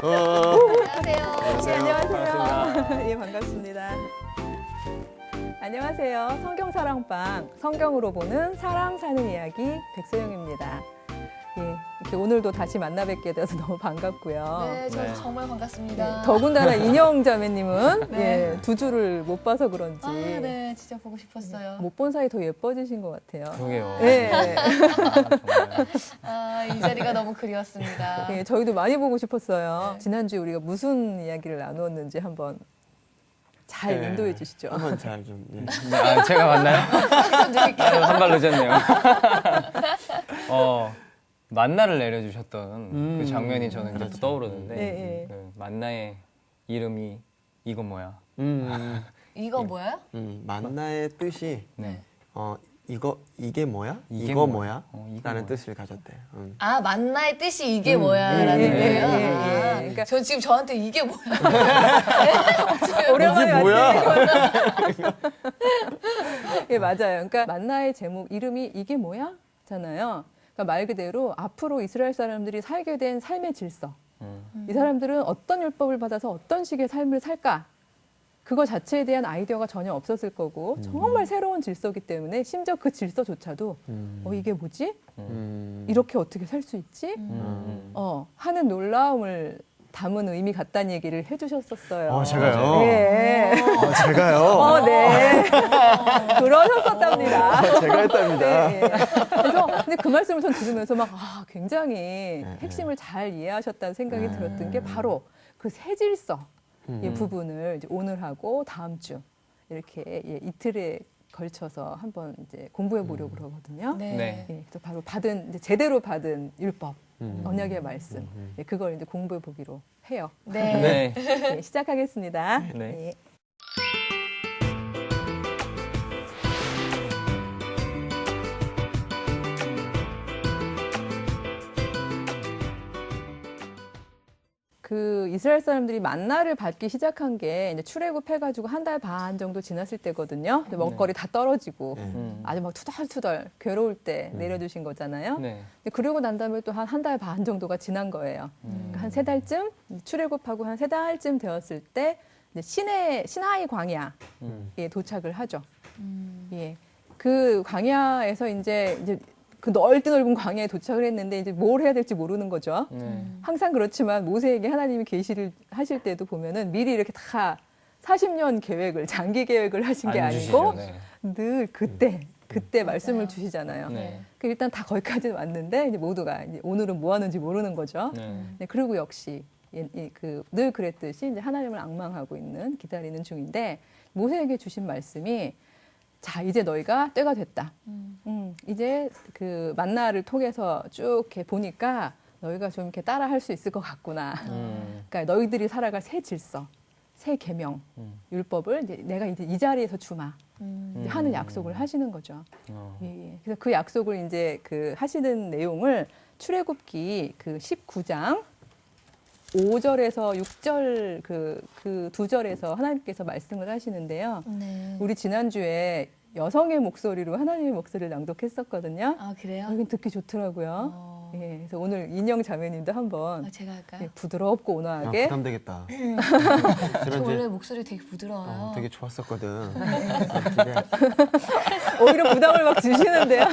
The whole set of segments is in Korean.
안녕하세요. 예, 반갑습니다. 안녕하세요. 성경사랑방, 성경으로 보는 사랑 사는 이야기 백소영입니다. 예, 이렇게 오늘도 다시 만나 뵙게 돼서 너무 반갑고요. 네, 저도 정말 반갑습니다. 예, 더군다나 인영 자매님은 네. 예, 두 주를 못 봐서 그런지 네, 진짜 보고 싶었어요. 못 본 사이 더 예뻐지신 것 같아요. 그러게요. 예, 이 자리가 너무 그리웠습니다. 예, 저희도 많이 보고 싶었어요. 네. 지난주에 우리가 무슨 이야기를 나누었는지 한번 잘 네. 인도해 주시죠. 한번 잘 좀. 예. 아, 제가 맞나요? 한 발 늦었네요. 만나를 내려주셨던 그 장면이 저는 이제 또 떠오르는데 네, 그 만나의 이름이 이건 뭐야? 이거 뭐야? 만나의 뜻이 네. 이게 뭐야? 이게 이거 뭐야? 뭐야? 이거 라는 뭐야? 뜻을 가졌대요. 아, 만나의 뜻이 이게 뭐야라는 예, 거예요? 예, 예, 아, 그러니까 전 지금 저한테 이게 뭐야? 오랜만에 뭐야? 예, 맞아요. 그러니까 만나의 제목 이름이 이게 뭐야? 잖아요. 그러니까 말 그대로 앞으로 이스라엘 사람들이 살게 된 삶의 질서. 이 사람들은 어떤 율법을 받아서 어떤 식의 삶을 살까? 그거 자체에 대한 아이디어가 전혀 없었을 거고 정말 새로운 질서이기 때문에 심지어 그 질서조차도 이게 뭐지? 이렇게 어떻게 살 수 있지? 하는 놀라움을 담은 의미 같다는 얘기를 해주셨었어요. 제가요? 예. 제가요? 네. 그러셨었답니다. 제가 했답니다. 네. 그래서 근데 그 말씀을 전 들으면서 막 굉장히 핵심을 잘 이해하셨다는 생각이 들었던 게 바로 그 새 질서 이 부분을 이제 오늘하고 다음 주 이렇게 이틀에 걸쳐서 한번 이제 공부해 보려고 그러거든요. 네. 네. 예, 그래서 바로 이제 제대로 받은 율법, 언약의 말씀, 예, 그걸 이제 공부해 보기로 해요. 네. 네. 예, 시작하겠습니다. 네. 예. 그 이스라엘 사람들이 만나를 받기 시작한 게 이제 출애굽해가지고 한 달 반 정도 지났을 때거든요. 근데 먹거리 다 떨어지고 아주 막 투덜투덜 괴로울 때 내려주신 거잖아요. 네. 근데 그러고 난 다음에 또 한 달 반 정도가 지난 거예요. 그러니까 한 3달쯤 출애굽하고 한 3달쯤 되었을 때 이제 시나이 광야에 도착을 하죠. 예, 그 광야에서 이제 그 넓은 광야에 도착을 했는데 이제 뭘 해야 될지 모르는 거죠. 항상 그렇지만 모세에게 하나님이 계시를 하실 때도 보면은 미리 이렇게 다 40년 계획을 장기 계획을 하신 게 안 아니고 주시죠. 네. 늘 그때 말씀을 주시잖아요. 네. 그 일단 다 거기까지 왔는데 이제 모두가 이제 오늘은 뭐 하는지 모르는 거죠. 네, 그리고 역시 늘 그랬듯이 이제 하나님을 앙망하고 있는 기다리는 중인데 모세에게 주신 말씀이 자, 이제 너희가 때가 됐다. 이제 그 만나를 통해서 쭉 이렇게 보니까 너희가 좀 이렇게 따라 할 수 있을 것 같구나. 그러니까 너희들이 살아갈 새 질서, 새 계명, 율법을 이제 내가 이제 이 자리에서 주마. 이제 하는 약속을 하시는 거죠. 예. 그래서 그 약속을 이제 그 하시는 내용을 출애굽기 그 19장 5절에서 6절 그 두 절에서 하나님께서 말씀을 하시는데요. 네. 우리 지난주에 여성의 목소리로 하나님의 목소리를 낭독했었거든요. 아, 그래요? 여긴 듣기 좋더라고요. 예, 그래서 오늘 인영 자매님도 한번 제가 할까요? 예, 부드럽고 온화하게 부담되겠다. 저 원래 목소리 되게 부드러워요. 되게 좋았었거든. 오히려 부담을 막 주시는데요.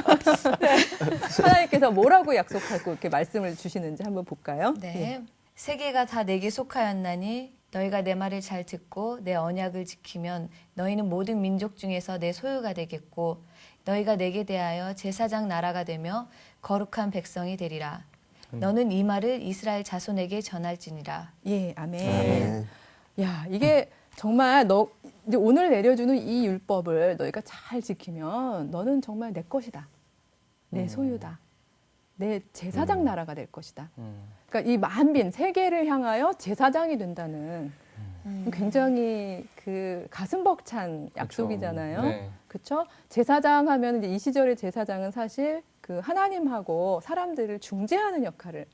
하나님께서 뭐라고 약속하고 이렇게 말씀을 주시는지 한번 볼까요? 네. 세계가 다 내게 속하였나니 너희가 내 말을 잘 듣고 내 언약을 지키면 너희는 모든 민족 중에서 내 소유가 되겠고 너희가 내게 대하여 제사장 나라가 되며 거룩한 백성이 되리라. 너는 이 말을 이스라엘 자손에게 전할지니라. 예, 아멘. 네. 야, 이게 정말 이제 오늘 내려주는 이 율법을 너희가 잘 지키면 너는 정말 내 것이다. 내 소유다. 내 제사장 나라가 될 것이다. 그러니까 이 만빈 세계를 향하여 제사장이 된다는 굉장히 그 가슴 벅찬 약속이잖아요. 네. 그렇죠? 제사장 하면 이제 이 시절의 제사장은 사실 그 하나님하고 사람들을 중재하는 역할을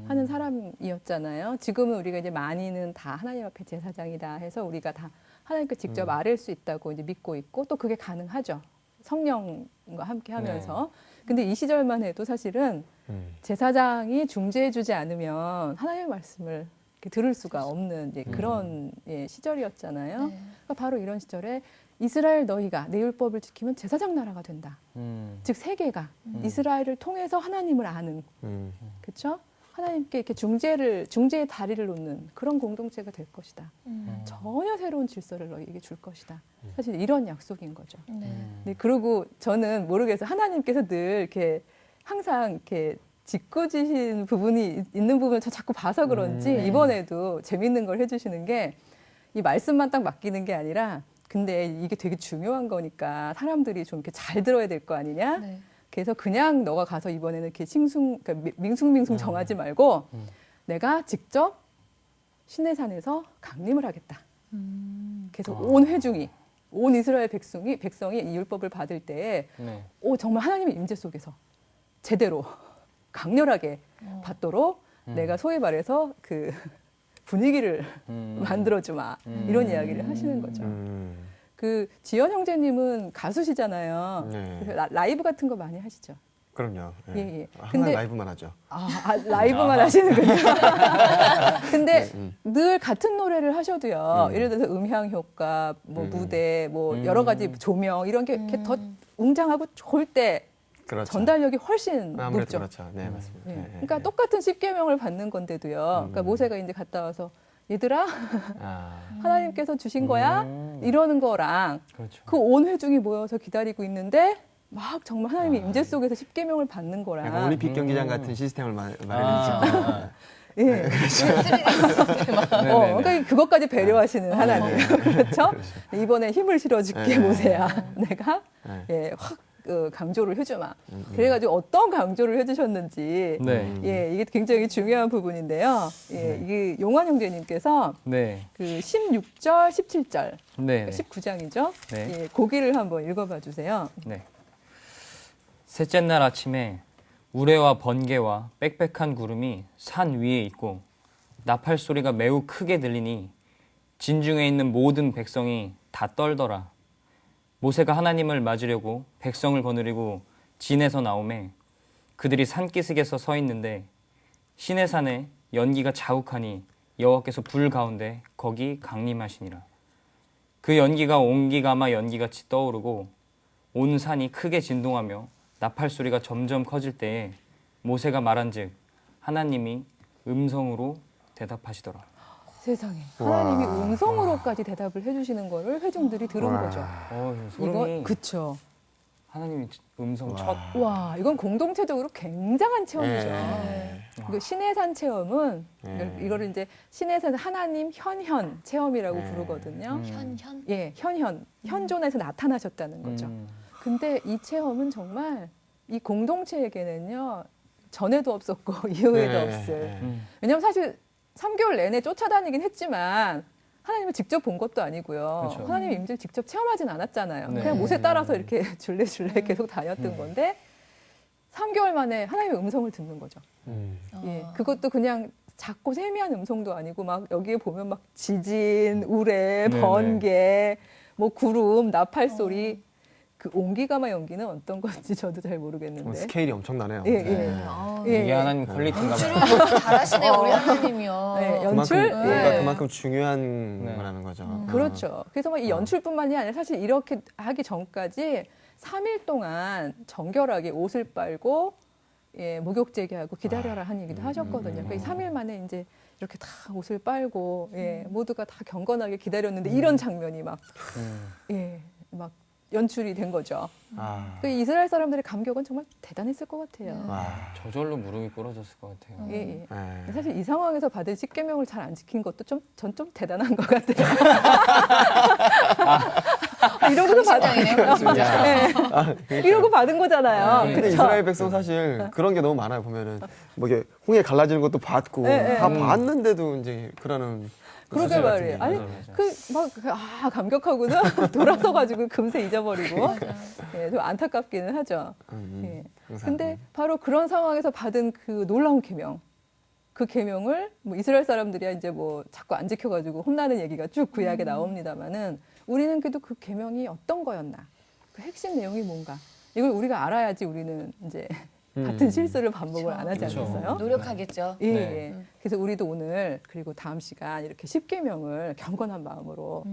하는 사람이었잖아요. 지금은 우리가 이제 많이는 다 하나님 앞에 제사장이다 해서 우리가 다 하나님께 직접 아뢰일 수 있다고 이제 믿고 있고 또 그게 가능하죠. 성령과 함께 하면서. 근데 이 시절만 해도 사실은 제사장이 중재해주지 않으면 하나님의 말씀을 이렇게 들을 수가 없는 이제 그런 예, 시절이었잖아요. 그러니까 바로 이런 시절에 이스라엘 너희가 내 율법을 지키면 제사장 나라가 된다. 즉 세계가 이스라엘을 통해서 하나님을 아는 그렇죠? 하나님께 이렇게 중재의 다리를 놓는 그런 공동체가 될 것이다. 전혀 새로운 질서를 너희에게 줄 것이다. 사실 이런 약속인 거죠. 네, 그리고 저는 모르겠어요. 하나님께서 늘 이렇게 항상 이렇게 짓궂으신 부분이 있는 부분을 저 자꾸 봐서 그런지 이번에도 재밌는 걸 해주시는 게 이 말씀만 딱 맡기는 게 아니라 근데 이게 되게 중요한 거니까 사람들이 좀 이렇게 잘 들어야 될 거 아니냐. 네. 그래서 그냥 너가 가서 이번에는 이렇게 그러니까 밍숭밍숭 정하지 말고 내가 직접 시내산에서 강림을 하겠다. 그래서 온 회중이 온 이스라엘 백성이 이 율법을 받을 때에 네. 정말 하나님의 임재 속에서 제대로 강렬하게 받도록 내가 소위 말해서 그 분위기를 만들어주마 이런 이야기를 하시는 거죠. 그 지연 형제님은 가수시잖아요. 네. 그래서 라이브 같은 거 많이 하시죠. 그럼요. 예, 예. 항상 근데- 라이브만 하죠. 라이브만 하시는군요. 근데 늘 같은 노래를 하셔도요. 예를 들어서 음향 효과, 뭐 무대, 뭐 여러 가지 조명 이런 게 이렇게 더 웅장하고 좋을 때 그렇죠. 전달력이 훨씬 아무래도 높죠. 그렇죠. 네, 맞습니다. 예. 네, 그러니까 네. 똑같은 십계명을 받는 건데도요. 그러니까 모세가 이제 갔다 와서 얘들아 아, 하나님께서 주신 거야 이러는 거랑 그렇죠. 그 온 회중이 모여서 기다리고 있는데 막 정말 하나님의 임재 속에서 십계명을 받는 거랑 약간 올림픽 경기장 같은 시스템을 마련해주죠. 아, 예. 그러니까 그것까지 배려하시는 하나님. 그렇죠? 이번에 힘을 실어줄게, 네. 모세야. 내가 네. 예, 확 강조를 해주마. 그래가지고 어떤 강조를 해주셨는지 네. 예, 이게 굉장히 중요한 부분인데요. 예, 이게 용환 형제님께서 네. 그 16절, 17절, 네. 19장이죠. 네. 예, 고기를 한번 읽어봐 주세요. 네. 셋째 날 아침에 우레와 번개와 빽빽한 구름이 산 위에 있고 나팔 소리가 매우 크게 들리니 진중에 있는 모든 백성이 다 떨더라. 모세가 하나님을 맞으려고 백성을 거느리고 진에서 나오매 그들이 산기슭에서 서 있는데 시내산에 연기가 자욱하니 여호와께서 불 가운데 거기 강림하시니라. 그 연기가 옹기가마 연기같이 떠오르고 온 산이 크게 진동하며 나팔 소리가 점점 커질 때에 모세가 말한즉 하나님이 음성으로 대답하시더라. 세상에 와. 하나님이 음성으로까지 대답을 해주시는 거를 회중들이 들은 와. 거죠. 소름이 이거 그쵸. 하나님이 음성 와. 첫 와, 이건 공동체적으로 굉장한 체험이죠. 네. 이거 신해산 체험은 네. 이거를 이제 신해산 하나님 현현 체험이라고 네. 부르거든요. 현현. 예, 현존에서 나타나셨다는 거죠. 근데 이 체험은 정말 이 공동체에게는요 전에도 없었고 이후에도 네. 없을. 네. 왜냐하면 사실 3개월 내내 쫓아다니긴 했지만 하나님을 직접 본 것도 아니고요. 그렇죠. 하나님의 임재를 직접 체험하진 않았잖아요. 네. 그냥 모세 따라서 이렇게 줄레줄레 계속 다녔던 건데 3개월 만에 하나님의 음성을 듣는 거죠. 예, 그것도 그냥 작고 세미한 음성도 아니고 막 여기에 보면 막 지진, 우레, 네네. 번개, 뭐 구름, 나팔 소리. 그 옹기가마 연기는 어떤 건지 저도 잘 모르겠는데. 스케일이 엄청나네요. 예, 예. 네. 예, 이게 하나님 퀄리티인가 봐요. 연출을 잘하시네요, 우리 하나님이요. 네, 연출? 그만큼, 예. 그러니까 그만큼 중요한 네. 거라는 거죠. 그렇죠. 그래서 막 이 연출뿐만이 아니라 사실 이렇게 하기 전까지 3일 동안 정결하게 옷을 빨고 예, 목욕 제기하고 기다려라 한 얘기도 하셨거든요. 그러니까 이 3일 만에 이제 이렇게 다 옷을 빨고 예, 모두가 다 경건하게 기다렸는데 이런 장면이 막 예, 막 연출이 된 거죠. 아. 그 이스라엘 사람들의 감격은 정말 대단했을 것 같아요. 와. 저절로 무릎이 꿇어졌을 것 같아요. 예, 예. 네. 사실 이 상황에서 받은 십계명을 잘 안 지킨 것도 전 좀 대단한 것 같아요. 이러고도 받은 네. 이러고 받은 거잖아요. 근데 그쵸? 이스라엘 백성 사실 그런 게 너무 많아요. 보면은 뭐 이게 홍해 갈라지는 것도 봤고 네, 다 네. 봤는데도 이제 그러는 그러게 사실 같은 말이에요. 게 아니 맞아. 감격하고는 돌아서 가지고 금세 잊어버리고 예, 좀 안타깝기는 하죠. 예. 항상. 근데 바로 그런 상황에서 받은 그 놀라운 계명, 그 계명을 뭐 이스라엘 사람들이야 이제 뭐 자꾸 안 지켜가지고 혼나는 얘기가 쭉 구약에 나옵니다만은 우리는 그래도 그 계명이 어떤 거였나, 그 핵심 내용이 뭔가 이걸 우리가 알아야지 우리는 이제 같은 실수를 반복을 안 하지 그렇죠. 않겠어요? 노력하겠죠. 예, 네. 예. 그래서 우리도 오늘 그리고 다음 시간 이렇게 10계명을 경건한 마음으로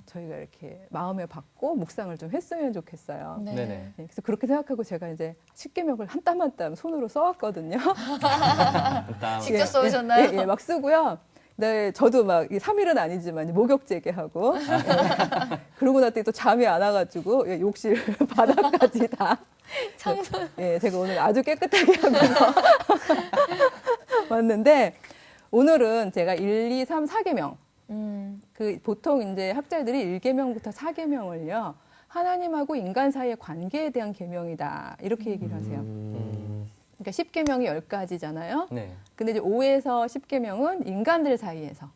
저희가 이렇게 마음에 받고 묵상을 좀 했으면 좋겠어요. 네. 네네. 예, 그래서 그렇게 생각하고 제가 이제 10계명을 한 땀 한 땀 손으로 써왔거든요. 일단 직접 써오셨나요? 예, 막 쓰고요. 네, 저도 막 3일은 아니지만 목욕 재개하고 그러고 났더니 또 잠이 안 와가지고 욕실 바닥까지 다 청소. 예, 제가 오늘 아주 깨끗하게 하고 왔는데 오늘은 제가 1, 2, 3, 4계명 그 보통 이제 학자들이 1계명부터 4계명을요 하나님하고 인간 사이의 관계에 대한 계명이다 이렇게 얘기를 하세요. 그러니까 10계명이 10가지잖아요. 네. 근데 이제 5에서 10계명은 인간들 사이에서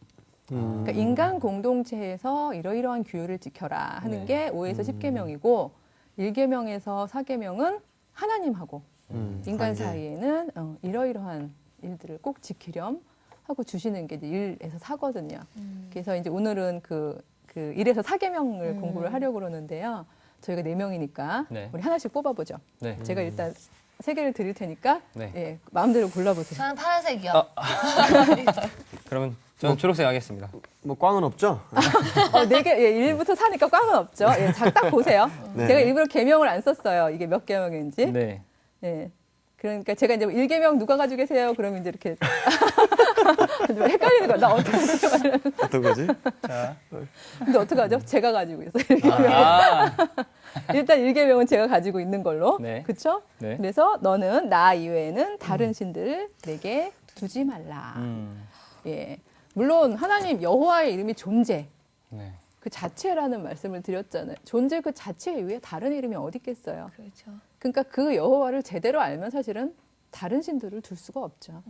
그러니까 인간 공동체에서 이러이러한 규율을 지켜라 하는 네. 게 5에서 10계명이고 1계명에서 4계명은 하나님하고 인간 관계. 사이에는 이러이러한 일들을 꼭 지키렴 하고 주시는 게 이제 1에서 4거든요. 그래서 이제 오늘은 그 1에서 4계명을 공부를 하려고 그러는데요. 저희가 4명이니까 네. 우리 하나씩 뽑아보죠. 네. 제가 일단 3개를 드릴 테니까 네. 예, 마음대로 골라보세요. 저는 파란색이요. 그러면 저는 초록색 하겠습니다. 뭐 꽝은 없죠? 4개, 예, 1부터 4니까 꽝은 없죠. 예, 딱 보세요. 네. 제가 일부러 계명을 안 썼어요. 이게 몇 계명인지. 네. 예. 그러니까 제가 이제 1계명 누가 가지고 계세요? 그러면 이제 이렇게 좀 헷갈리는 거야. 나 어떻게 하죠? 어떤 거지? 자. 근데 어떡하죠? 제가 가지고 있어요. 1계명. 아. 일단 1계명은 제가 가지고 있는 걸로. 네. 그렇죠? 네. 그래서 너는 나 이외에는 다른 신들을 내게 두지 말라. 예. 물론 하나님 여호와의 이름이 존재 네. 그 자체라는 말씀을 드렸잖아요. 존재 그 자체 이외에 다른 이름이 어디 있겠어요. 그렇죠. 그러니까 그 여호와를 제대로 알면 사실은 다른 신들을 둘 수가 없죠.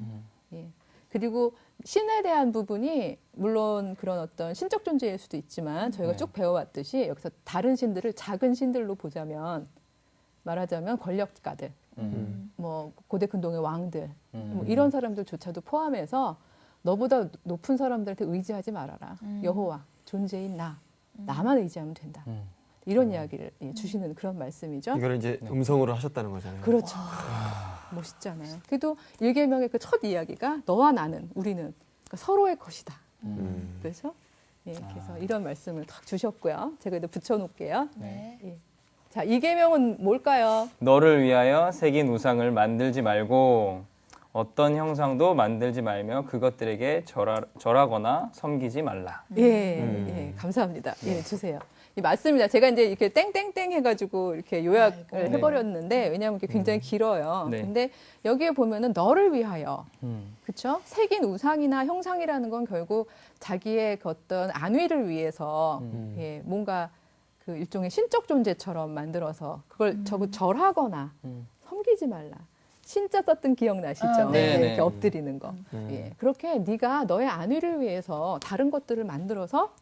예. 그리고 신에 대한 부분이 물론 그런 어떤 신적 존재일 수도 있지만 저희가 네. 쭉 배워왔듯이 여기서 다른 신들을 작은 신들로 보자면 말하자면 권력가들, 뭐 고대 근동의 왕들, 뭐 이런 사람들조차도 포함해서 너보다 높은 사람들한테 의지하지 말아라. 여호와 존재인 나만 의지하면 된다. 이런 이야기를 주시는 그런 말씀이죠. 이걸 이제 음성으로 하셨다는 거잖아요. 그렇죠. 멋있잖아요. 그래도 1계명의 그 첫 이야기가 너와 나는 우리는 그러니까 서로의 것이다. 그렇죠? 예, 그래서 이런 말씀을 딱 주셨고요. 제가 이제 붙여놓을게요. 네. 예. 자, 2계명은 뭘까요? 너를 위하여 새긴 우상을 만들지 말고 어떤 형상도 만들지 말며 그것들에게 절하거나 섬기지 말라. 예, 예, 감사합니다. 예, 주세요. 이 맞습니다. 제가 이제 이렇게 땡땡땡 해가지고 이렇게 요약을 아이고. 해버렸는데 왜냐하면 이게 굉장히 길어요. 네. 근데 여기에 보면은 너를 위하여, 음. 그렇죠? 새긴 우상이나 형상이라는 건 결국 자기의 그 어떤 안위를 위해서 예, 뭔가 그 일종의 신적 존재처럼 만들어서 그걸 절하거나 섬기지 말라. 신자 썼던 기억나시죠? 아, 네. 네, 네. 이렇게 엎드리는 거. 예, 그렇게 네가 너의 안위를 위해서 다른 것들을 만들어서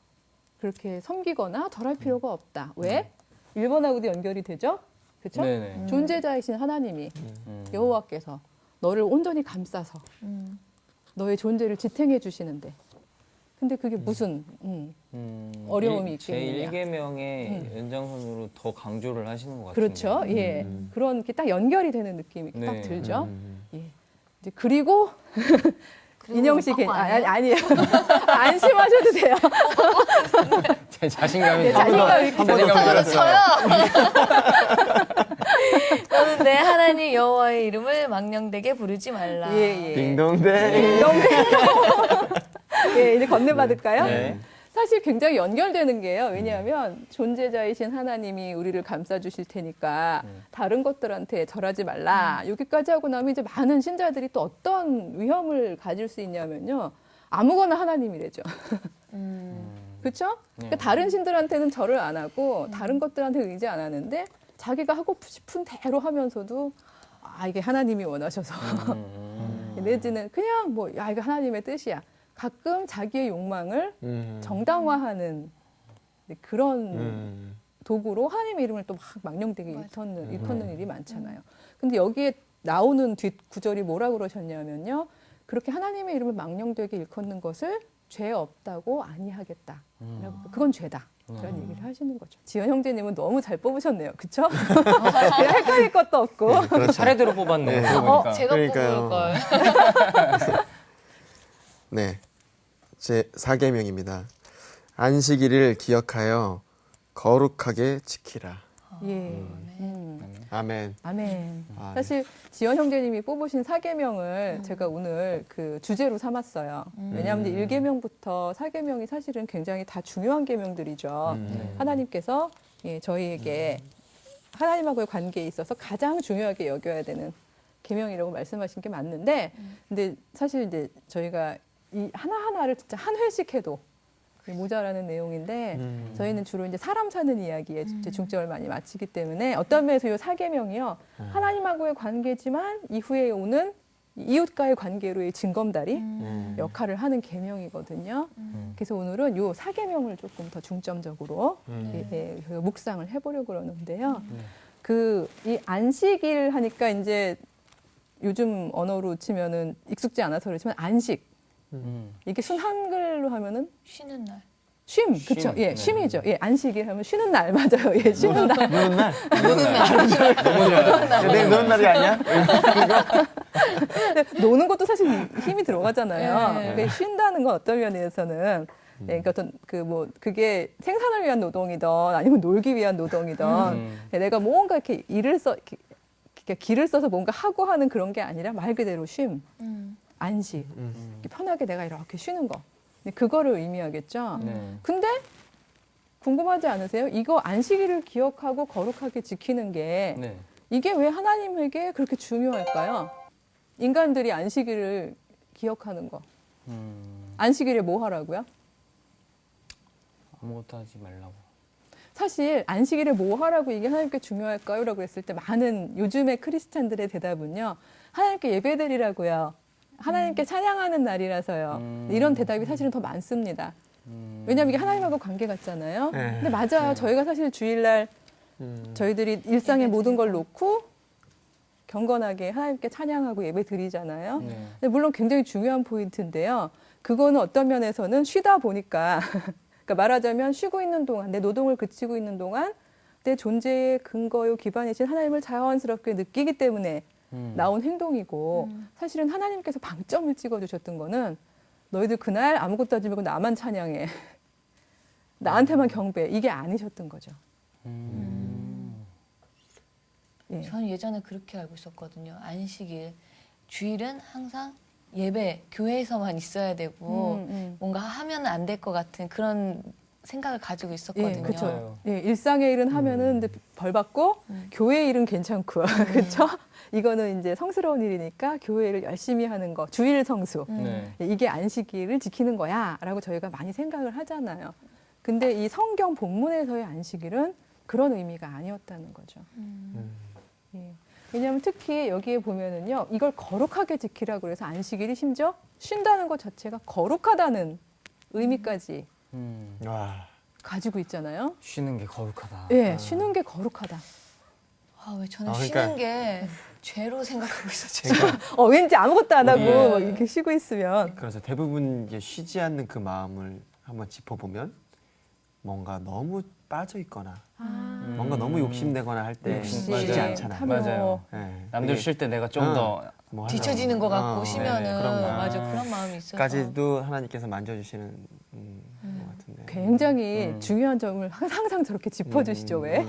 그렇게 섬기거나 절할 필요가 없다. 왜? 1번하고도 연결이 되죠? 그렇죠? 네네. 존재자이신 하나님이 여호와께서 너를 온전히 감싸서 너의 존재를 지탱해 주시는데 근데 그게 무슨 어려움이 있겠느냐. 제1계명의 연장선으로 더 강조를 하시는 것 같은데. 그렇죠. 예. 그런 게 딱 연결이 되는 느낌이 딱 네. 들죠. 예. 이제 그리고 인영 씨 아니에요? 아니에요. 안심하셔도 돼요. 제 자신감이 예, 자신감이 저도 쳐요. 너는 내 하나님 여호와의 이름을 망령되게 부르지 말라. 예, 예. 딩동댕. 예, 이제 건네받을까요? 네. 사실 굉장히 연결되는 게요. 왜냐하면 존재자이신 하나님이 우리를 감싸주실 테니까 다른 것들한테 절하지 말라. 여기까지 하고 나면 이제 많은 신자들이 또 어떤 위험을 가질 수 있냐면요. 아무거나 하나님이래죠. 그렇죠? 그러니까 다른 신들한테는 절을 안 하고 다른 것들한테 의지 안 하는데 자기가 하고 싶은 대로 하면서도 아 이게 하나님이 원하셔서 내지는 그냥 뭐 야 이거 하나님의 뜻이야. 가끔 자기의 욕망을 정당화하는 그런 도구로 하나님의 이름을 또 막 망령되게 일컫는 일이 많잖아요. 근데 여기에 나오는 뒷 구절이 뭐라 그러셨냐면요. 그렇게 하나님의 이름을 망령되게 일컫는 것을 죄 없다고 아니하겠다. 그건 죄다. 그런 얘기를 하시는 거죠. 지연 형제님은 너무 잘 뽑으셨네요. 그쵸? 헷갈릴 것도 없고. 네, 그렇죠. 차례대로 뽑았네. 네. 그러고 보니까. 제가 그러니까요. 뽑을 걸. 네, 제 4계명입니다. 안식일을 기억하여 거룩하게 지키라. 예. 아멘. 아멘. 아, 네. 사실 지연 형제님이 뽑으신 4계명을 제가 오늘 그 주제로 삼았어요. 왜냐하면 1계명부터 4계명이 사실은 굉장히 다 중요한 계명들이죠. 하나님께서 예, 저희에게 하나님하고의 관계에 있어서 가장 중요하게 여겨야 되는 계명이라고 말씀하신 게 맞는데, 근데 사실 이제 저희가 이 하나하나를 진짜 한 회씩 해도 모자라는 내용인데 저희는 주로 이제 사람 사는 이야기에 이제 중점을 많이 맞추기 때문에 어떤 면에서 이 4계명이요 하나님하고의 관계지만 이후에 오는 이웃과의 관계로의 징검다리 역할을 하는 계명이거든요. 그래서 오늘은 이 4계명을 조금 더 중점적으로 예, 묵상을 해보려고 그러는데요. 그 이 안식일 하니까 이제 요즘 언어로 치면은 익숙지 않아서 그렇지만 안식 이게 순 한글로 하면은 쉬는 날. 쉼, 그렇죠? 예, 네. 쉼이죠. 예, 안식일 하면 쉬는 날 맞아요. 예, 쉬는 날. 노는 날? 너무 좋아요. 내일 노는 날이 아니야? 근데 노는 것도 사실 힘이 들어가잖아요. 네. 그러니까 쉰다는 건 어떤 면에서는 예, 그러니까 어떤 그 뭐 그게 생산을 위한 노동이든 아니면 놀기 위한 노동이든 예, 내가 뭔가 이렇게 일을 이렇게 기를 써서 뭔가 하고 하는 그런 게 아니라 말 그대로 쉼, 안식, 이렇게 편하게 내가 이렇게 쉬는 거. 그거를 의미하겠죠. 네. 근데 궁금하지 않으세요? 이거 안식일을 기억하고 거룩하게 지키는 게 네. 이게 왜 하나님에게 그렇게 중요할까요? 인간들이 안식일을 기억하는 거. 안식일에 뭐 하라고요? 아무것도 하지 말라고. 사실 안식일에 뭐 하라고 이게 하나님께 중요할까요? 라고 했을 때 많은 요즘의 크리스찬들의 대답은요. 하나님께 예배드리라고요. 하나님께 찬양하는 날이라서요. 이런 대답이 사실은 더 많습니다. 왜냐하면 이게 하나님하고 관계 같잖아요. 네. 근데 맞아요. 저희가 사실 주일날 저희들이 일상의 모든 걸 놓고 경건하게 하나님께 찬양하고 예배 드리잖아요. 네. 근데 물론 굉장히 중요한 포인트인데요. 그거는 어떤 면에서는 쉬다 보니까 그러니까 말하자면 쉬고 있는 동안 내 노동을 그치고 있는 동안 내 존재의 근거요 기반이신 하나님을 자연스럽게 느끼기 때문에 나온 행동이고 사실은 하나님께서 방점을 찍어주셨던 거는 너희들 그날 아무것도 하지 말고 나만 찬양해. 나한테만 경배해. 이게 아니셨던 거죠. 예. 저는 예전에 그렇게 알고 있었거든요. 안식일, 주일은 항상 예배, 교회에서만 있어야 되고 뭔가 하면 안 될 것 같은 그런 생각을 가지고 있었거든요. 예, 그렇죠. 예, 일상의 일은 하면은 근데 벌 받고 교회 일은 괜찮고 그렇죠? 이거는 이제 성스러운 일이니까 교회 일을 열심히 하는 거, 주일 성수. 네. 이게 안식일을 지키는 거야라고 저희가 많이 생각을 하잖아요. 근데 이 성경 본문에서의 안식일은 그런 의미가 아니었다는 거죠. 예. 왜냐하면 특히 여기에 보면은요, 이걸 거룩하게 지키라고 해서 안식일이 심지어 쉰다는 것 자체가 거룩하다는 의미까지 와. 가지고 있잖아요. 쉬는 게 거룩하다. 예, 쉬는 게 거룩하다. 아, 왜 저는 그러니까- 쉬는 게 죄로 생각하고 있었죠. 왠지 아무것도 안 하고 예. 막 이렇게 쉬고 있으면 그래서 대부분 이제 쉬지 않는 그 마음을 한번 짚어보면 뭔가 너무 빠져 있거나 뭔가 너무 욕심내거나 할 때 욕심, 쉬지 맞아요. 않잖아요. 하며 맞아요. 네. 남들 그게 쉴 때 내가 좀 더 뭐 뒤처지는 것 같고 하려고. 쉬면은 네, 그런 마음. 맞아 그런 마음이 있어서. 까지도 하나님께서 만져주시는 것 같은데. 굉장히 중요한 점을 항상 저렇게 짚어주시죠. 왜?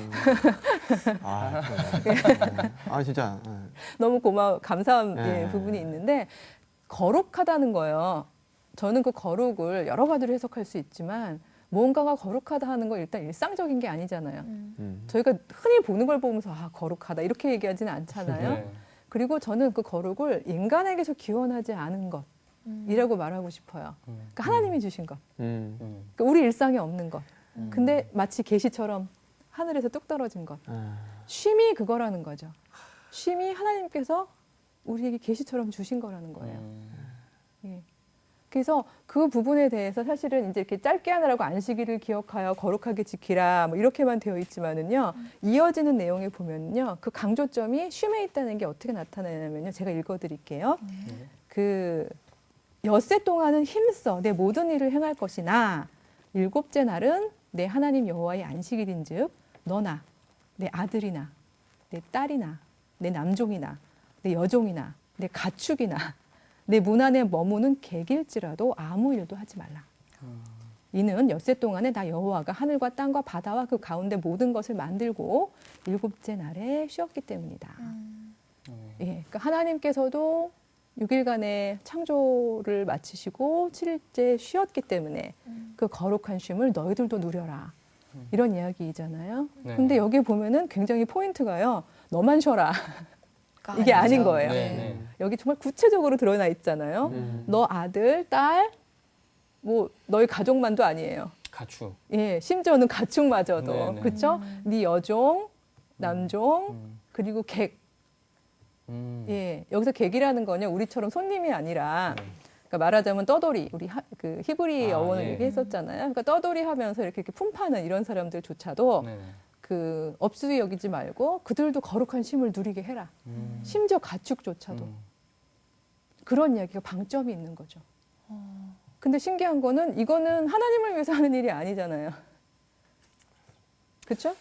아, 아 진짜. 네. 너무 감사한 네. 예, 부분이 있는데 거룩하다는 거예요. 저는 그 거룩을 여러 가지로 해석할 수 있지만 무언가가 거룩하다 하는 건 일단 일상적인 게 아니잖아요. 저희가 흔히 보는 걸 보면서 거룩하다 이렇게 얘기하지는 않잖아요. 네. 그리고 저는 그 거룩을 인간에게서 기원하지 않은 것이라고 말하고 싶어요. 그러니까 하나님이 주신 것. 그러니까 우리 일상에 없는 것. 근데 마치 계시처럼 하늘에서 뚝 떨어진 것. 쉼이 그거라는 거죠. 쉼이 하나님께서 우리에게 계시처럼 주신 거라는 거예요. 예. 그래서 그 부분에 대해서 사실은 이제 이렇게 짧게 하느라고 안식일을 기억하여 거룩하게 지키라 뭐 이렇게만 되어 있지만은요 이어지는 내용에 보면요 그 강조점이 쉼에 있다는 게 어떻게 나타나냐면요 제가 읽어드릴게요. 그 엿새 동안은 힘써 내 모든 일을 행할 것이나 일곱째 날은 내 하나님 여호와의 안식일인즉 너나 내 아들이나 내 딸이나 내 남종이나 내 여종이나 내 가축이나 내 문 안에 머무는 객일지라도 아무 일도 하지 말라. 이는 엿새 동안에 나 여호와가 하늘과 땅과 바다와 그 가운데 모든 것을 만들고 일곱째 날에 쉬었기 때문이다. 예, 그러니까 하나님께서도 6일간의 창조를 마치시고 7일째 쉬었기 때문에 그 거룩한 쉼을 너희들도 누려라. 이런 이야기이잖아요. 네. 근데 여기 보면은 굉장히 포인트가요. 너만 쉬어라. 이게 아니죠. 아닌 거예요. 네. 여기 정말 구체적으로 드러나 있잖아요. 너 아들, 딸, 뭐 너희 가족만도 아니에요. 가축. 예, 심지어는 가축마저도. 네네. 그렇죠? 네 여종, 남종, 그리고 객. 예, 여기서 객이라는 건요, 우리처럼 손님이 아니라, 그러니까 말하자면 떠돌이, 우리 그 히브리 어원을 예. 얘기했었잖아요. 그러니까 떠돌이 하면서 이렇게 품파는 이런 사람들조차도 네네. 그 업수위 여기지 말고 그들도 거룩한 쉼을 누리게 해라. 심지어 가축조차도. 그런 이야기가 방점이 있는 거죠. 근데 신기한 거는 이거는 하나님을 위해서 하는 일이 아니잖아요. 그렇죠?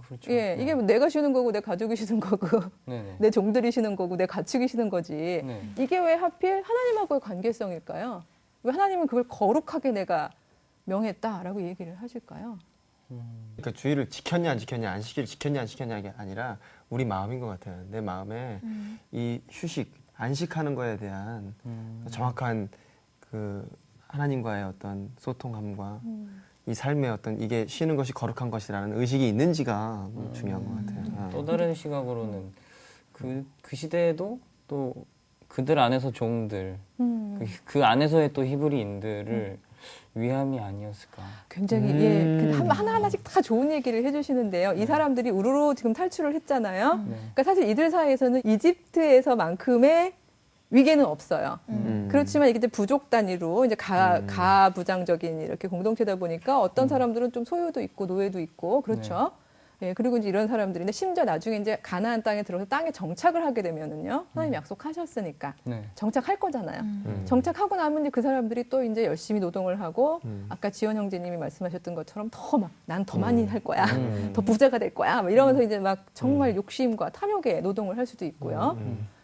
그렇죠. 예, 이게 뭐 내가 쉬는 거고 내 가족이 쉬는 거고 네네. 내 종들이 쉬는 거고 내 가축이 쉬는 거지. 네. 이게 왜 하필 하나님하고의 관계성일까요? 왜 하나님은 그걸 거룩하게 내가 명했다라고 얘기를 하실까요? 그러니까 주의를 지켰냐 안 지켰냐, 안식일을 지켰냐 안 지켰냐가 아니라 우리 마음인 것 같아요. 내 마음에 이 휴식, 안식하는 거에 대한 정확한 그 하나님과의 어떤 소통함과 이 삶의 어떤 이게 쉬는 것이 거룩한 것이라는 의식이 있는지가 중요한 것 같아요. 또 다른 시각으로는 그 시대에도 또 그들 안에서 종들, 그 안에서의 또 히브리인들을 위함이 아니었을까. 굉장히 예, 하나하나씩 다 좋은 얘기를 해주시는데요. 이 사람들이 우르르 지금 탈출을 했잖아요. 그러니까 사실 이들 사이에서는 이집트에서만큼의 위계는 없어요. 그렇지만 이게 이제 부족 단위로 이제 가부장적인 이렇게 공동체다 보니까 어떤 사람들은 좀 소유도 있고 노예도 있고 그렇죠. 예, 그리고 이제 이런 사람들인데 심지어 나중에 이제 가나안 땅에 들어서 땅에 정착을 하게 되면은요. 하나님 약속하셨으니까 네. 정착할 거잖아요. 정착하고 나면 이제 그 사람들이 또 이제 열심히 노동을 하고 아까 지원 형제님이 말씀하셨던 것처럼 더 막 난 더 많이 할 거야. 더 부자가 될 거야. 막 이러면서 이제 막 정말 욕심과 탐욕에 노동을 할 수도 있고요.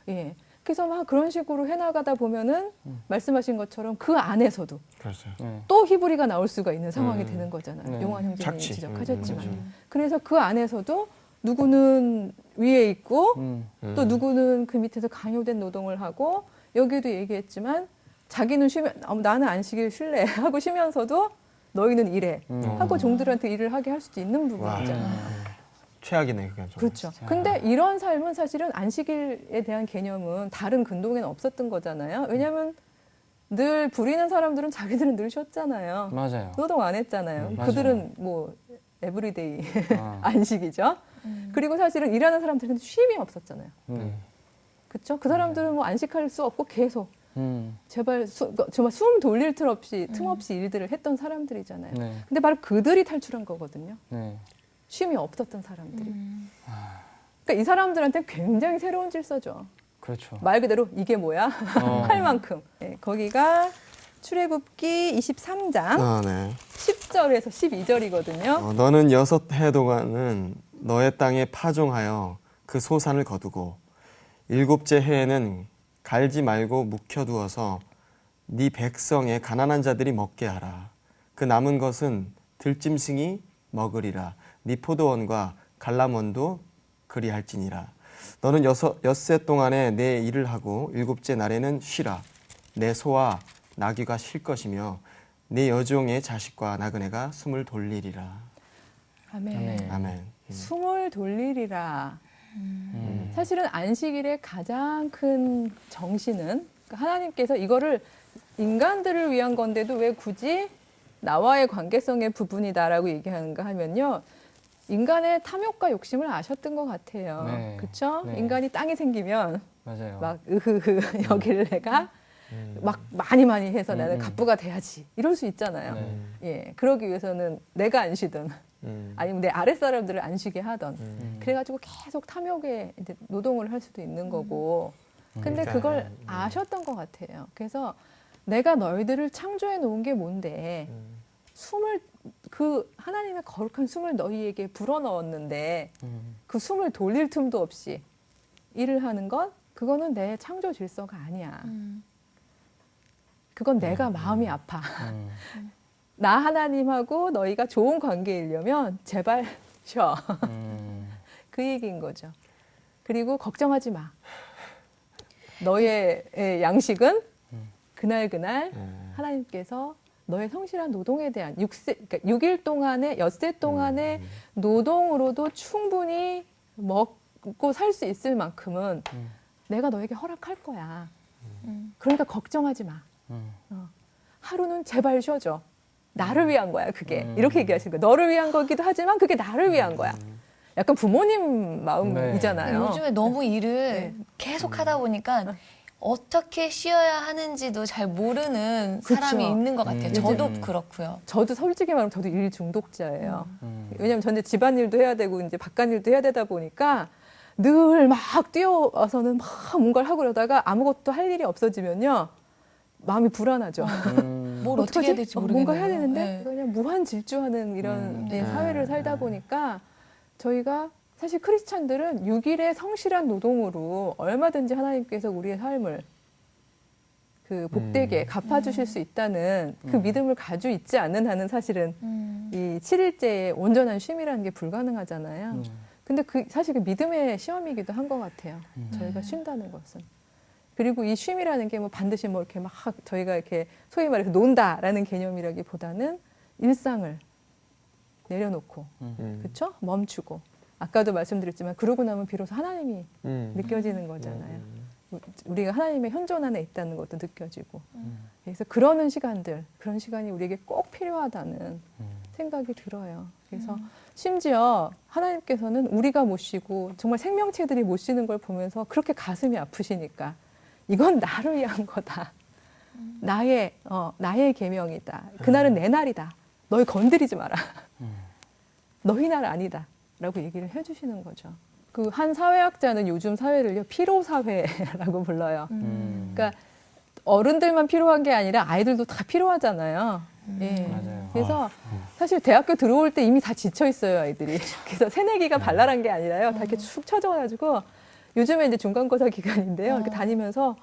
예. 그래서 막 그런 식으로 해나가다 보면은 말씀하신 것처럼 그 안에서도 그렇죠. 네. 또 히브리가 나올 수가 있는 상황이 되는 거잖아요. 네. 용환 형제님이 착취. 지적하셨지만. 그래서 그 안에서도 누구는 위에 있고 또 누구는 그 밑에서 강요된 노동을 하고 여기도 얘기했지만 자기는 쉬면 나는 안식일 쉴래 하고 쉬면서도 너희는 일해 하고 종들한테 일을 하게 할 수도 있는 부분이잖아요. 최악이네 그게. 그렇죠. 근데 이런 삶은 사실은 안식일에 대한 개념은 다른 근동에는 없었던 거잖아요. 왜냐하면 늘 부리는 사람들은 자기들은 늘 쉬었잖아요. 맞아요. 노동 안 했잖아요. 맞아요. 그들은 뭐 에브리데이 안식이죠. 그리고 사실은 일하는 사람들은 쉼이 없었잖아요. 그렇죠? 그 사람들은 뭐 안식할 수 없고 계속 제발 정말 숨 돌릴 틈 없이 일들을 했던 사람들이잖아요. 네. 근데 바로 그들이 탈출한 거거든요. 네. 쉼이 없었던 사람들이. 그러니까 이 사람들한테 굉장히 새로운 질서죠. 그렇죠. 말 그대로 이게 뭐야? 할 만큼. 네, 거기가 출애굽기 23장 네. 10절에서 12절이거든요. 너는 6해 동안은 너의 땅에 파종하여 그 소산을 거두고 7째 해에는 갈지 말고 묵혀두어서 네 백성의 가난한 자들이 먹게 하라. 그 남은 것은 들짐승이 먹으리라. 네 포도원과 갈람원도 그리할지니라. 너는 엿새 동안에 내 일을 하고 7째 날에는 쉬라. 내 소와 나귀가 쉴 것이며 내 여종의 자식과 나그네가 숨을 돌리리라. 아멘. 아멘. 숨을 돌리리라. 사실은 안식일의 가장 큰 정신은 그러니까 하나님께서 이거를 인간들을 위한 건데도 왜 굳이 나와의 관계성의 부분이다라고 얘기하는가 하면요. 인간의 탐욕과 욕심을 아셨던 것 같아요. 네. 그렇죠? 네. 인간이 땅이 생기면 맞아요. 막 여기를 내가 막 많이 해서 나는 갑부가 돼야지 이럴 수 있잖아요. 네. 예, 그러기 위해서는 내가 안 쉬든 아니면 내 아랫사람들을 안 쉬게 하던 그래가지고 계속 탐욕에 이제 노동을 할 수도 있는 거고 근데 그걸 아셨던 것 같아요. 그래서 내가 너희들을 창조해 놓은 게 뭔데 숨을 그 하나님의 거룩한 숨을 너희에게 불어넣었는데 그 숨을 돌릴 틈도 없이 일을 하는 것 그거는 내 창조 질서가 아니야. 그건 내가 마음이 아파. 나 하나님하고 너희가 좋은 관계이려면 제발 쉬어. 그 얘기인 거죠. 그리고 걱정하지 마. 너의 양식은 그날 하나님께서 너의 성실한 노동에 대한 그러니까 6일 동안의 엿새 동안의 노동으로도 충분히 먹고 살 수 있을 만큼은 내가 너에게 허락할 거야. 그러니까 걱정하지 마. 하루는 제발 쉬어줘. 나를 위한 거야, 그게. 이렇게 얘기하시는 거예요. 너를 위한 거기도 하지만 그게 나를 위한 거야. 약간 부모님 마음이잖아요. 요즘에 너무 일을 네. 계속 하다 보니까 어떻게 쉬어야 하는지도 잘 모르는 사람이 그쵸. 있는 것 같아요. 저도 그렇고요. 저도 솔직히 말하면 저도 일 중독자예요. 왜냐면 저는 집안일도 해야 되고 이제 바깥일도 해야 되다 보니까 늘 막 뛰어와서는 막 뭔가를 하고 그러다가 아무것도 할 일이 없어지면요. 마음이 불안하죠. 뭘 어떻게 해야 될지 모르겠네요. 뭔가 해야 되는데 네. 그냥 무한 질주하는 이런 사회를 살다 보니까 저희가 사실 크리스찬들은 6일의 성실한 노동으로 얼마든지 하나님께서 우리의 삶을 그 복되게 갚아주실 수 있다는 그 믿음을 가지고 있지 않는 한은 사실은 이 7일째의 온전한 쉼이라는 게 불가능하잖아요. 근데 그 사실 그 믿음의 시험이기도 한 것 같아요. 저희가 쉰다는 것은. 그리고 이 쉼이라는 게 뭐 반드시 뭐 이렇게 막 저희가 이렇게 소위 말해서 논다라는 개념이라기보다는 일상을 내려놓고, 그렇죠? 멈추고. 아까도 말씀드렸지만 그러고 나면 비로소 하나님이 느껴지는 거잖아요. 우리가 하나님의 현존 안에 있다는 것도 느껴지고. 그래서 그러는 시간들, 그런 시간이 우리에게 꼭 필요하다는 생각이 들어요. 그래서 심지어 하나님께서는 우리가 못 쉬고 정말 생명체들이 못 쉬는 걸 보면서 그렇게 가슴이 아프시니까 이건 나를 위한 거다. 나의 계명이다. 그날은 내 날이다. 너희 건드리지 마라. 너희 날 아니다. 라고 얘기를 해주시는 거죠. 그 한 사회학자는 요즘 사회를요, 피로사회라고 불러요. 그러니까 어른들만 필요한 게 아니라 아이들도 다 필요하잖아요. 예. 맞아요. 그래서 사실 대학교 들어올 때 이미 다 지쳐 있어요, 아이들이. 그래서 새내기가 발랄한 게 아니라요. 다 이렇게 축 처져가지고 요즘에 이제 중간고사 기간인데요. 이렇게 다니면서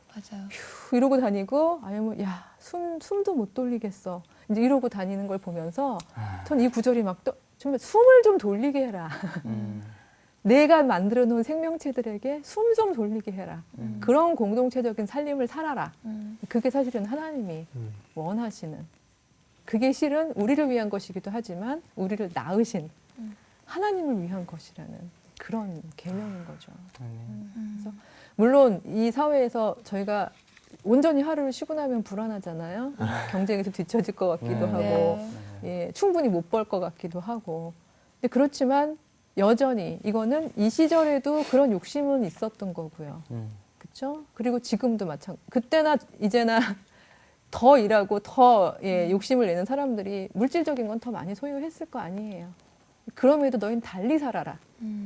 맞아요. 휴 이러고 다니고 아니면 야 숨도 못 돌리겠어. 이제 이러고 다니는 걸 보면서 전 이 구절이 막 정말 숨을 좀 돌리게 해라. 내가 만들어 놓은 생명체들에게 숨 좀 돌리게 해라. 그런 공동체적인 살림을 살아라. 그게 사실은 하나님이 원하시는. 그게 실은 우리를 위한 것이기도 하지만 우리를 낳으신 하나님을 위한 것이라는 그런 개념인 거죠. 그래서 물론 이 사회에서 저희가 온전히 하루를 쉬고 나면 불안하잖아요. 경쟁에서 뒤처질 것 같기도 하고 예, 충분히 못 벌 것 같기도 하고. 근데 그렇지만 여전히 이거는 이 시절에도 그런 욕심은 있었던 거고요. 그렇죠? 그리고 지금도 그때나 이제나 더 일하고 더 욕심을 내는 사람들이 물질적인 건 더 많이 소유했을 거 아니에요. 그럼에도 너희는 달리 살아라.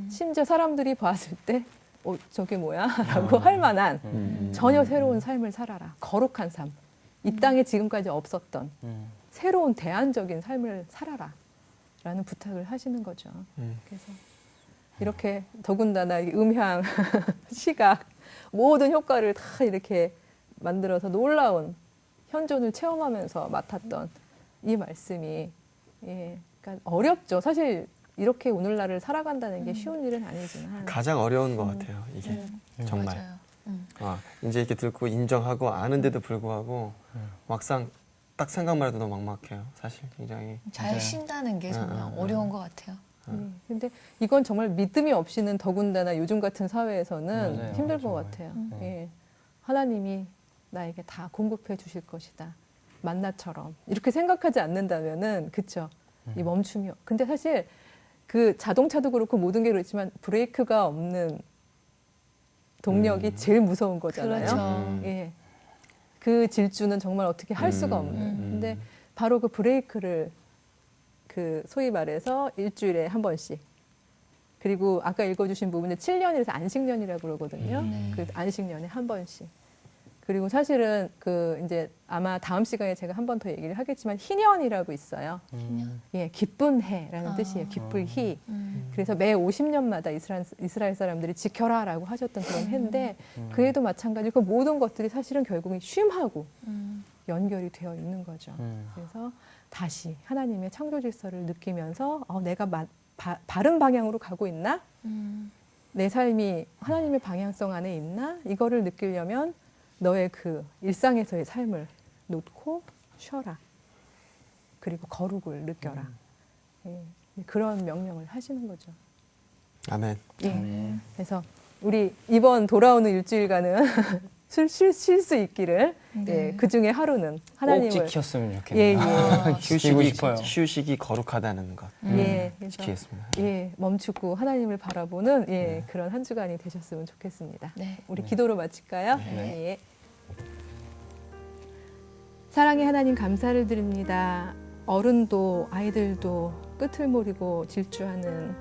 심지어 사람들이 봤을 때 저게 뭐야? 라고 할 만한 전혀 새로운 삶을 살아라. 거룩한 삶. 이 땅에 지금까지 없었던 새로운 대안적인 삶을 살아라. 라는 부탁을 하시는 거죠. 그래서 이렇게 더군다나 음향, 시각 모든 효과를 다 이렇게 만들어서 놀라운 현존을 체험하면서 맡았던 이 말씀이 그러니까 어렵죠. 사실 이렇게 오늘날을 살아간다는 게 쉬운 일은 아니지만 가장 어려운 것 같아요. 이게 정말. 맞아요. 이제 이렇게 듣고 인정하고 아는데도 불구하고 막상 딱 생각만 해도 너무 막막해요. 사실 굉장히. 잘 쉰다는 게 정말 어려운 것 같아요. 근데 이건 정말 믿음이 없이는 더군다나 요즘 같은 사회에서는 맞아요. 힘들 것 정말. 같아요. 예. 하나님이 나에게 다 공급해 주실 것이다. 만나처럼 이렇게 생각하지 않는다면은 그쵸? 이 멈춤이. 근데 사실 그 자동차도 그렇고 모든 게 그렇지만 브레이크가 없는 동력이 제일 무서운 거잖아요. 그렇죠. 예. 그 질주는 정말 어떻게 할 수가 없는. 근데 바로 그 브레이크를 그 소위 말해서 일주일에 한 번씩. 그리고 아까 읽어주신 부분에 7년이라서 안식년이라고 그러거든요. 그 안식년에 한 번씩. 그리고 사실은 그 이제 아마 다음 시간에 제가 한 번 더 얘기를 하겠지만 희년이라고 있어요. 예, 기쁜 해라는 뜻이에요. 기쁠 희. 그래서 매 50년마다 이스라엘 사람들이 지켜라라고 하셨던 그런 해인데 그 해도 마찬가지로 그 모든 것들이 사실은 결국은 쉼하고 연결이 되어 있는 거죠. 그래서 다시 하나님의 창조 질서를 느끼면서 내가 바른 방향으로 가고 있나? 내 삶이 하나님의 방향성 안에 있나? 이거를 느끼려면 너의 그 일상에서의 삶을 놓고 쉬어라. 그리고 거룩을 느껴라. 예, 그런 명령을 하시는 거죠. 아멘. 예. 그래서 우리 이번 돌아오는 일주일간은 쉴 수 있기를 예, 그 중에 하루는 하나님을 꼭 지켰으면 좋겠네요. 예, 지키고 싶어요. 휴식이 거룩하다는 것. 예, 그래서 지키겠습니다. 예, 멈추고 하나님을 바라보는 그런 한 주간이 되셨으면 좋겠습니다. 네. 우리 기도로 마칠까요? 네. 예. 사랑의 하나님 감사를 드립니다. 어른도 아이들도 끝을 모르고 질주하는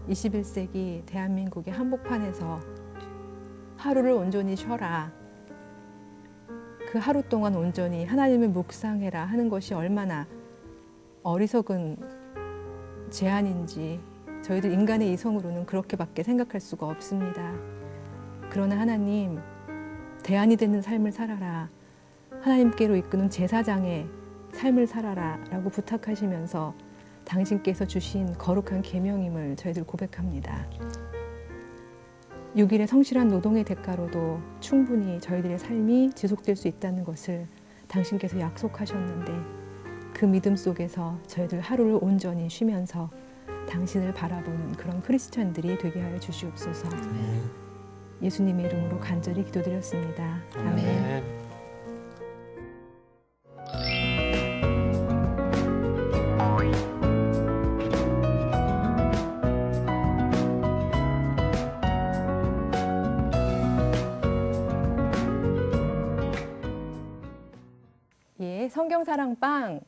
21세기 대한민국의 한복판에서 하루를 온전히 쉬어라. 그 하루 동안 온전히 하나님을 묵상해라 하는 것이 얼마나 어리석은 제안인지 저희들 인간의 이성으로는 그렇게밖에 생각할 수가 없습니다. 그러나 하나님, 대안이 되는 삶을 살아라. 하나님께로 이끄는 제사장의 삶을 살아라 라고 부탁하시면서 당신께서 주신 거룩한 계명임을 저희들 고백합니다. 6일의 성실한 노동의 대가로도 충분히 저희들의 삶이 지속될 수 있다는 것을 당신께서 약속하셨는데 그 믿음 속에서 저희들 하루를 온전히 쉬면서 당신을 바라보는 그런 크리스찬들이 되게 하여 주시옵소서. 예수님의 이름으로 간절히 기도드렸습니다. 아멘. 예, 성경사랑방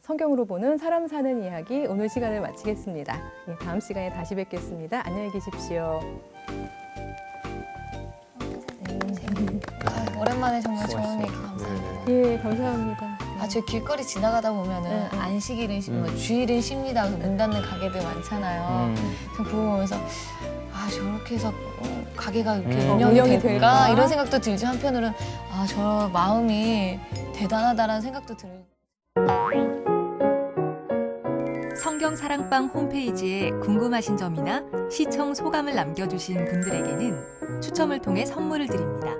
성경으로 보는 사람 사는 이야기 오늘 시간을 마치겠습니다. 예, 다음 시간에 다시 뵙겠습니다. 안녕히 계십시오. 오랜만에 정말 좋은 얘기 감사합니다. 예, 감사합니다. 저 길거리 지나가다 보면은 안식일은 주일은 쉽니다. 문 닫는 가게들 많잖아요. 그거 보면서 저렇게 해서 가게가 이렇게 운영이 될까? 이런 생각도 들지 한편으로는 저 마음이 대단하다라는 생각도 들어요. 성경사랑방 홈페이지에 궁금하신 점이나 시청 소감을 남겨주신 분들에게는 추첨을 통해 선물을 드립니다.